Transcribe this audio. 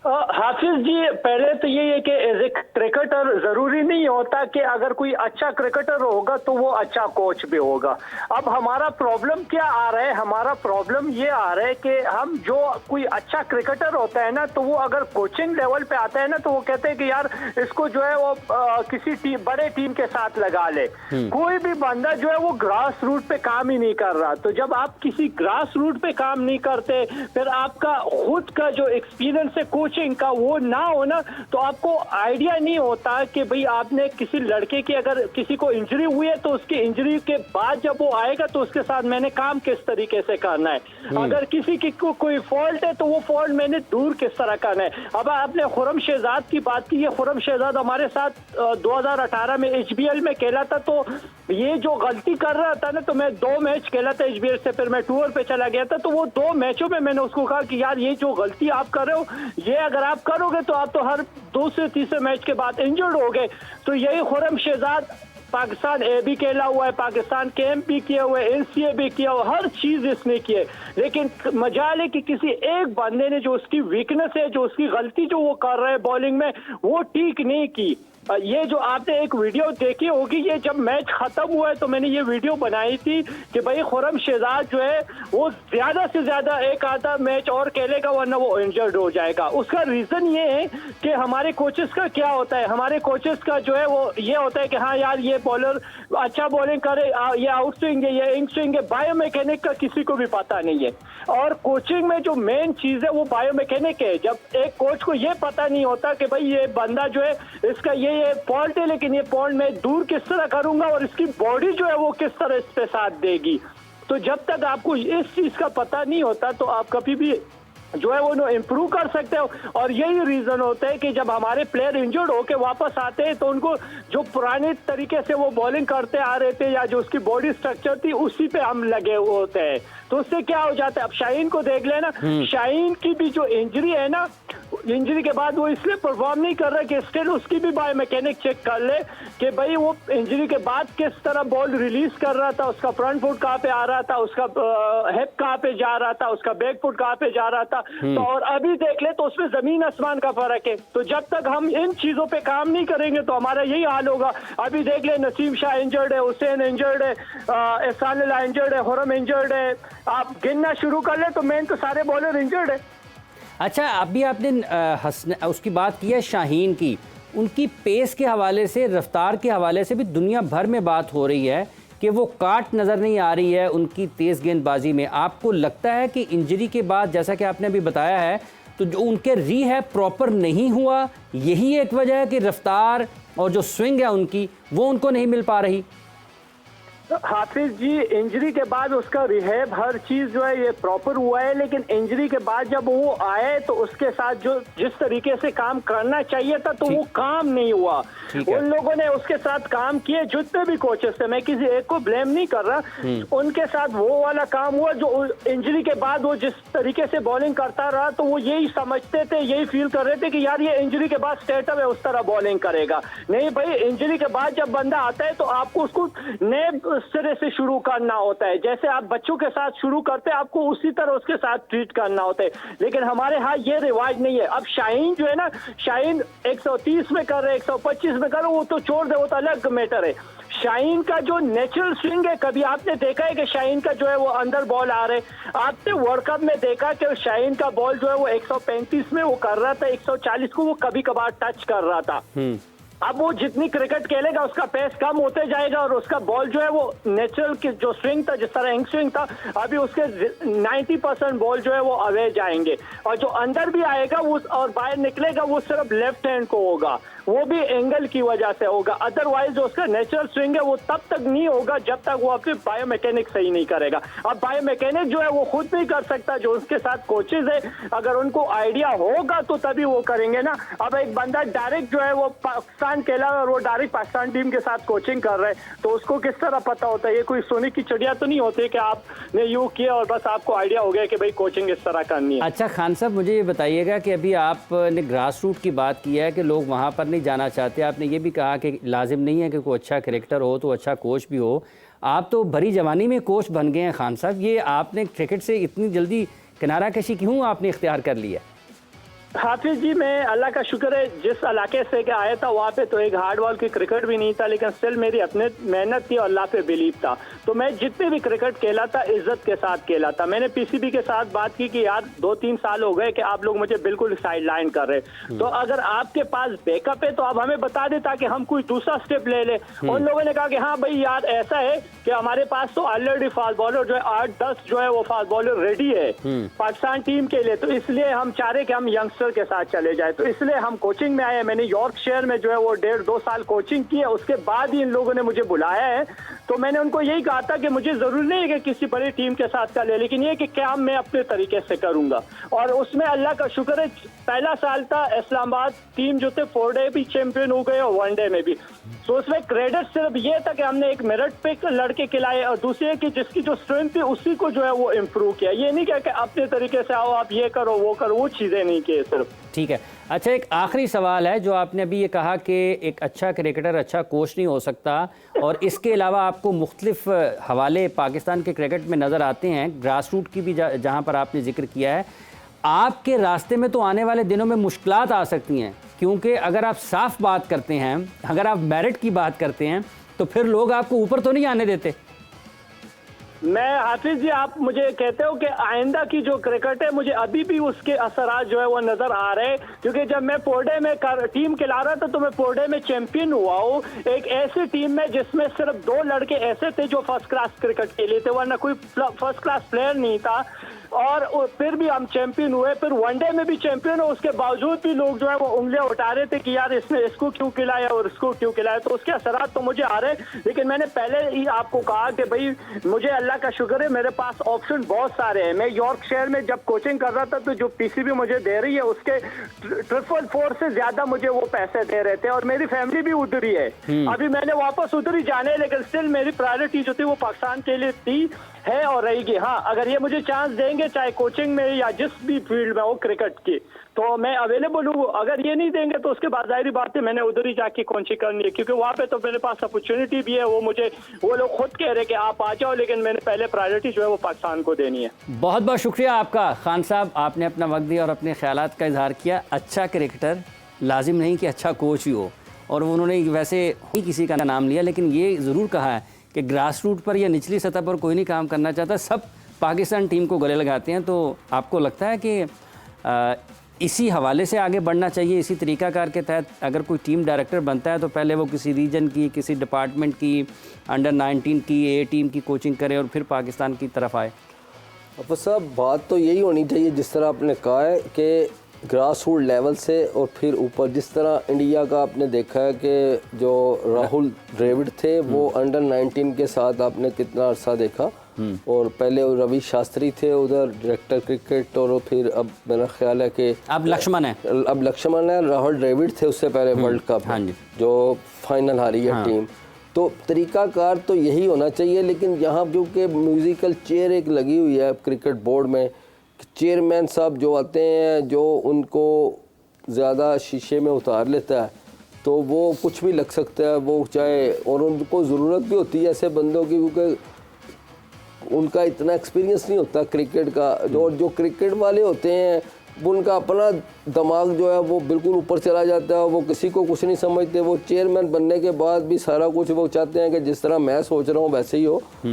हाफिज जी, पहले तो ये है कि एज ए क्रिकेटर जरूरी नहीं होता कि अगर कोई अच्छा क्रिकेटर होगा तो वो अच्छा कोच भी होगा। अब हमारा प्रॉब्लम क्या आ रहा है, हमारा प्रॉब्लम ये आ रहा है कि हम जो कोई अच्छा क्रिकेटर होता है ना, तो वो अगर कोचिंग लेवल पे आता है ना, तो वो कहते हैं कि यार इसको जो है वो किसी बड़े टीम के साथ लगा ले। कोई भी बंदा जो है वो ग्रास रूट पे काम ही नहीं कर रहा। तो जब आप किसी ग्रास रूट पे काम नहीं करते, फिर आपका खुद का जो एक्सपीरियंस है कोचिंग का वो ना हो ना, तो आपको आइडिया नहीं होता कि भाई आपने किसी लड़के की अगर किसी को इंजरी हुई है तो उसकी इंजरी के बाद जब वो आएगा तो उसके साथ मैंने काम किस तरीके से करना है। अगर किसी की कोई फॉल्ट है तो वो फॉल्ट मैंने दूर किस तरह करना है। अब आपने खुर्रम शहजाद की बात की है, खुर्रम शहजाद हमारे साथ 2018 में एचबीएल में खेला था। तो ये जो गलती कर रहा था ना, तो मैं 2 मैच खेला था एचबीएल से, फिर मैं टूर पे चला गया था। तो वो 2 मैचों में मैंने उसको कहा कि यार ये जो गलती आप कर रहे हो, ये अगर आप करोगे तो आप तो हर दूसरे तीसरे मैच के बाद इंजर्ड हो गए। तो यही खुर्रम शहजाद पाकिस्तान ए भी खेला हुआ है, पाकिस्तान कैंप भी किया हुआ है, एनसीए भी किया हुआ, हर चीज इसने की है। लेकिन मजाल है कि किसी एक बंदे ने जो उसकी वीकनेस है, जो उसकी गलती जो वो कर रहे हैं बॉलिंग में, वो ठीक नहीं की। ये जो आपने एक वीडियो देखी होगी, ये जब मैच खत्म हुआ है तो मैंने ये वीडियो बनाई थी कि भाई खुर्रम शहजाद जो है वो ज्यादा से ज्यादा एक आधा मैच और खेलेगा वरना वो इंजर्ड हो जाएगा। उसका रीजन ये है कि हमारे कोचेस का क्या होता है, हमारे कोचेस का जो है वो ये होता है कि हाँ यार ये बॉलर अच्छा बॉलिंग करे, ये आउट स्विंग है, ये इन स्विंग है। बायोमैकेनिक का किसी को भी पता नहीं है। और कोचिंग में जो मेन चीज है वो बायोमैकेनिक है। जब एक कोच को ये पता नहीं होता कि भाई ये बंदा जो है इसका ये फॉल्ट है, लेकिन ये फॉल्ट मैं दूर किस तरह करूंगा और इसकी बॉडी जो है वो किस तरह इस पे साथ देगी। तो जब तक आपको इस चीज का पता नहीं होता तो आप कभी भी जो है वो इम्प्रूव कर सकते हो। और यही रीजन होता है कि जब हमारे प्लेयर इंजर्ड होके वापस आते हैं तो उनको जो पुराने तरीके से वो बॉलिंग करते आ रहे थे या जो उसकी बॉडी स्ट्रक्चर थी उसी पे हम लगे हुए होते हैं। तो उससे क्या हो जाता है, अब शाहीन को देख लेना, शाहीन की भी जो इंजरी है ना, इंजरी के बाद वो इसलिए परफॉर्म नहीं कर रहा कि स्टिल उसकी भी बायोमैकेनिक चेक कर ले कि भाई वो इंजरी के बाद किस तरह बॉल रिलीज कर रहा था, उसका फ्रंट फुट कहाँ पे आ रहा था, उसका हिप कहाँ पे जा रहा था, उसका बैक फुट कहाँ पे जा रहा था। तो और अभी देख ले तो उसमें जमीन आसमान का फर्क है। तो जब तक हम इन चीजों पे काम नहीं करेंगे तो हमारा यही हाल होगा। अभी देख ले नसीम शाह इंजर्ड है, हुसैन इंजर्ड है, एहसान अल्लाह इंजर्ड है, खुर्रम इंजर्ड है। आप गिनना शुरू कर ले तो मेन तो सारे बॉलर इंजर्ड है। अच्छा, अभी आपने उसकी बात की है शाहीन की, उनकी पेस के हवाले से, रफ्तार के हवाले से भी दुनिया भर में बात हो रही है कि वो काट नज़र नहीं आ रही है उनकी तेज़ गेंदबाजी में। आपको लगता है कि इंजरी के बाद, जैसा कि आपने अभी बताया है, तो जो उनके रीहैब प्रॉपर नहीं हुआ, यही एक वजह है कि रफ्तार और जो स्विंग है उनकी वो उनको नहीं मिल पा रही? हाफिज जी, इंजरी के बाद उसका रिहैब हर चीज जो है ये प्रॉपर हुआ है, लेकिन इंजरी के बाद जब वो आए तो उसके साथ जो जिस तरीके से काम करना चाहिए था तो वो काम नहीं हुआ। उन लोगों ने उसके साथ काम किए, जितने भी कोचेस थे, मैं किसी एक को ब्लेम नहीं कर रहा, उनके साथ वो वाला काम हुआ जो इंजरी के बाद वो जिस तरीके से बॉलिंग करता रहा तो वो यही समझते थे, यही फील कर रहे थे कि यार ये इंजरी के बाद स्टेटअप है, उस तरह बॉलिंग करेगा। नहीं भाई, इंजरी के बाद जब बंदा आता है तो आपको उसको नए सिरे से शुरू करना होता है। जैसे आप बच्चों के साथ शुरू करते हैं, आपको उसी तरह उसके साथ ट्रीट करना होता है। लेकिन हमारे यहाँ ये रिवाज नहीं है। अब शाहीन जो है ना, शाहीन 130 में कर रहे, 125 में कर रहे, वो तो छोड़ दे, वो तो अलग मैटर है। शाहीन का जो नेचुरल स्विंग है, कभी आपने देखा है कि शाहीन का जो है वो अंदर बॉल आ रहे? आपने वर्ल्ड कप में देखा कि शाहीन का बॉल जो है वो 135 में वो कर रहा था, 140 को वो कभी कभार टच कर रहा था। अब वो जितनी क्रिकेट खेलेगा उसका पेस कम होते जाएगा और उसका बॉल जो है वो नेचुरल की जो स्विंग था, जिस तरह स्विंग था, अभी उसके 90% बॉल जो है वो अवे जाएंगे। और जो अंदर भी आएगा वो और बाहर निकलेगा वो सिर्फ लेफ्ट हैंड को होगा, वो भी एंगल की वजह से होगा। अदरवाइज जो उसका नेचुरल स्विंग है वो तब तक नहीं होगा जब तक वो अपनी बायोमैकेनिक सही नहीं करेगा। अब बायोमैकेनिक जो है वो खुद नहीं कर सकता, जो उसके साथ कोचेज है, अगर उनको आइडिया होगा तो तभी वो करेंगे ना। अब एक बंदा डायरेक्ट जो है वो पाकिस्तान खेला और वो डायरेक्ट पाकिस्तान टीम के साथ कोचिंग कर रहे हैं तो उसको किस तरह पता होता है? ये कोई सोने की चिड़िया तो नहीं होती कि आपने यूं किया और बस आपको आइडिया हो गया कि भाई कोचिंग इस तरह करनी है। अच्छा खान साहब, मुझे ये बताइएगा कि अभी आपने ग्रास रूट की बात की है कि लोग वहाँ पर नहीं जाना चाहते। आपने ये भी कहा कि लाजिम नहीं है कि कोई अच्छा क्रिकेटर हो तो अच्छा कोच भी हो। आप तो भरी जवानी में कोच बन गए हैं खान साहब, ये आपने क्रिकेट से इतनी जल्दी किनारा कशी क्यों आपने इख्तियार कर लिया? हाफिज जी, मैं अल्लाह का शुक्र है जिस इलाके से के आया था वहाँ पे तो एक हार्ड बॉल की क्रिकेट भी नहीं था, लेकिन स्टिल मेरी अपने मेहनत थी और अल्लाह पे बिलीव था। तो मैं जितने भी क्रिकेट खेला था इज्जत के साथ खेला था। मैंने पीसीबी के साथ बात की कि यार 2-3 साल हो गए कि आप लोग मुझे बिल्कुल साइड लाइन कर रहे, तो अगर आपके पास बैकअप है तो आप हमें बता दे ताकि हम कोई दूसरा स्टेप ले ले। उन लोगों ने कहा कि हाँ भाई यार ऐसा है कि हमारे पास तो ऑलरेडी फास्ट बॉलर जो है 8-10 जो है वो फास्ट बॉलर रेडी है पाकिस्तान टीम के लिए, तो इसलिए हम चाह रहे कि हम यंगस्टर के साथ चले जाए। तो इसलिए हम कोचिंग में आए। मैंने यॉर्कशायर में जो है वो 1.5-2 साल कोचिंग की है, उसके बाद ही इन लोगों ने मुझे बुलाया है। तो मैंने उनको यही कहा था कि मुझे जरूरी नहीं है कि किसी बड़ी टीम के साथ का ले, लेकिन ये कि क्या मैं अपने तरीके से करूंगा। और उसमें अल्लाह का शुक्र है पहला साल था, इस्लामाबाद टीम जो थे 4 डे भी चैंपियन हो गए और 1 डे में भी। तो उसमें क्रेडिट सिर्फ ये था कि हमने एक मेरिट पे लड़के खिलाए और दूसरे की जिसकी जो स्ट्रेंथ थी उसी को जो है वो इम्प्रूव किया। ये नहीं कहा कि अपने तरीके से आओ आप ये करो वो करो, वो चीज़ें नहीं किए सिर्फ। ठीक है। अच्छा, एक आखिरी सवाल है, जो आपने अभी ये कहा कि एक अच्छा क्रिकेटर अच्छा कोच नहीं हो सकता, और इसके अलावा आपको मुख्तलिफ हवाले पाकिस्तान के क्रिकेट में नज़र आते हैं, ग्रास रूट की भी जहाँ पर आपने जिक्र किया है। आपके रास्ते में तो आने वाले दिनों में मुश्किलात आ सकती हैं, क्योंकि अगर आप साफ बात करते हैं, अगर आप मेरिट की बात करते हैं, तो फिर लोग आपको ऊपर तो नहीं आने देते। मैं हाफिज जी, आप मुझे कहते हो कि आइंदा की जो क्रिकेट है मुझे अभी भी उसके असरात जो है वो नजर आ रहे हैं, क्योंकि जब मैं पोर्डे में टीम खिला रहा था तो मैं पोर्डे में चैंपियन हुआ हूँ एक ऐसी टीम में जिसमें सिर्फ 2 लड़के ऐसे थे जो फर्स्ट क्लास क्रिकेट खेले थे, वरना कोई फर्स्ट क्लास प्लेयर नहीं था। और फिर भी हम चैंपियन हुए, फिर वनडे में भी चैंपियन हो, उसके बावजूद भी लोग जो है वो उंगलियां उठा रहे थे कि यार इसने इसको क्यों खिलाया और इसको क्यों खिलाया। तो उसके असरात तो मुझे आ रहे, लेकिन मैंने पहले ही आपको कहा कि भाई मुझे अल्लाह का शुक्र है मेरे पास ऑप्शन बहुत सारे हैं। मैं यॉर्कशायर में जब कोचिंग कर रहा था तो जो पीसीबी मुझे दे रही है उसके 444 से ज्यादा मुझे वो पैसे दे रहे थे, और मेरी फैमिली भी उधर ही है। अभी मैंने वापस उधर ही जाने, लेकिन स्टिल मेरी प्रायोरिटी जो थी वो पाकिस्तान के लिए थी, है और रहेगी। हाँ, अगर ये मुझे चांस देंगे चाहे कोचिंग में या जिस भी फील्ड में हो क्रिकेट की, तो मैं अवेलेबल हूँ। अगर ये नहीं देंगे तो उसके बाद जाहिर बात है मैंने उधर ही जाके कोचिंग करनी है, क्योंकि वहाँ पे तो मेरे पास अपॉर्चुनिटी भी है। वो लोग खुद कह रहे कि आप आ जाओ, लेकिन मैंने पहले प्रायोरिटी जो है वो पाकिस्तान को देनी है। बहुत बहुत शुक्रिया आपका खान साहब, आपने अपना वक्त दिया और अपने ख्यालात का इजहार किया। अच्छा क्रिकेटर लाजिम नहीं कि अच्छा कोच ही हो, और उन्होंने वैसे ही किसी का नाम लिया, लेकिन ये ज़रूर कहा है कि ग्रास रूट पर या निचली सतह पर कोई नहीं काम करना चाहता, सब पाकिस्तान टीम को गले लगाते हैं। तो आपको लगता है कि इसी हवाले से आगे बढ़ना चाहिए, इसी तरीक़ाकार के तहत अगर कोई टीम डायरेक्टर बनता है तो पहले वो किसी रीजन की, किसी डिपार्टमेंट की, अंडर 19 की, ए टीम की कोचिंग करे और फिर पाकिस्तान की तरफ आए? अब साहब बात तो यही होनी चाहिए जिस तरह आपने कहा है कि ग्रास रूट लेवल से और फिर ऊपर। जिस तरह इंडिया का आपने देखा है कि जो राहुल द्रविड़ थे वो अंडर 19 के साथ आपने कितना अरसा देखा, और पहले रवि शास्त्री थे उधर डायरेक्टर क्रिकेट, और फिर अब मेरा ख्याल है कि अब लक्ष्मण है, राहुल द्रविड़ थे उससे पहले वर्ल्ड कप जो फाइनल हारी है टीम। तो तरीक़ाकार तो यही होना चाहिए, लेकिन यहाँ क्योंकि म्यूज़िकल चेयर एक लगी हुई है क्रिकेट बोर्ड में, चेयरमैन साहब जो आते हैं जो उनको ज़्यादा शीशे में उतार लेता है तो वो कुछ भी लग सकता है, वो चाहे, और उनको ज़रूरत भी होती है ऐसे बंदों की, क्योंकि उनका इतना एक्सपीरियंस नहीं होता क्रिकेट का। जो क्रिकेट वाले होते हैं उनका अपना दिमाग जो है वो बिल्कुल ऊपर चला जाता है, वो किसी को कुछ नहीं समझते। वो चेयरमैन बनने के बाद भी सारा कुछ वो चाहते हैं कि जिस तरह मैं सोच रहा हूँ वैसे ही हो।